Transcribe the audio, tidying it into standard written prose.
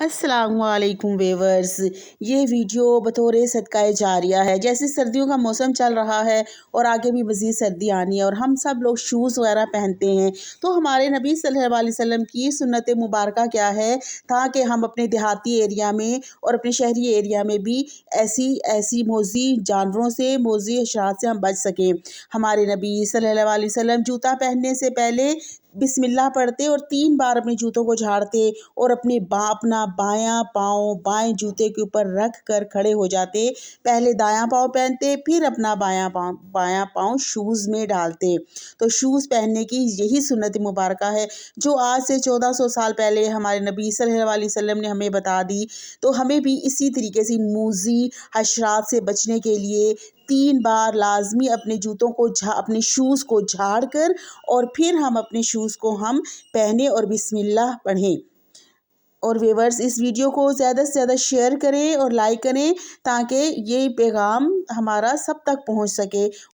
अस्सलाम वालेकुम वेवर्स। ये वीडियो बतौर सदका जारिया है। जैसे सर्दियों का मौसम चल रहा है और आगे भी मज़ीद सर्दी आनी है और हम सब लोग शूज़ वगैरह पहनते हैं, तो हमारे नबी सल्लल्लाहु अलैहि वसल्लम की सुन्नत मुबारक क्या है ताकि हम अपने देहाती एरिया में और अपने शहरी एरिया में भी ऐसी मोज़ी जानवरों से, मोज़ी हशरात से हम बच सकें। हमारे नबी सल्लल्लाहु अलैहि वसल्लम जूता पहनने से पहले बिस्मिल्लाह पढ़ते और 3 बार अपने जूतों को झाड़ते और अपना बायां पाँव बाएं जूते के ऊपर रख कर खड़े हो जाते। पहले दायां पाँव पहनते, फिर अपना बायां पाँव शूज़ में डालते। तो शूज़ पहनने की यही सुन्नत मुबारक है जो आज से 1400 साल पहले हमारे नबी सल्लल्लाहु अलैहि वसल्लम ने हमें बता दी। तो हमें भी इसी तरीके से मूज़ी हशरात से बचने के लिए 3 बार लाजमी अपने शूज़ को झाड़ कर और फिर हम अपने शूज़ को हम पहने और बिस्मिल्लाह पढ़ें। और व्यूअर्स, इस वीडियो को ज़्यादा से ज़्यादा शेयर करें और लाइक करें ताकि ये पैगाम हमारा सब तक पहुंच सके।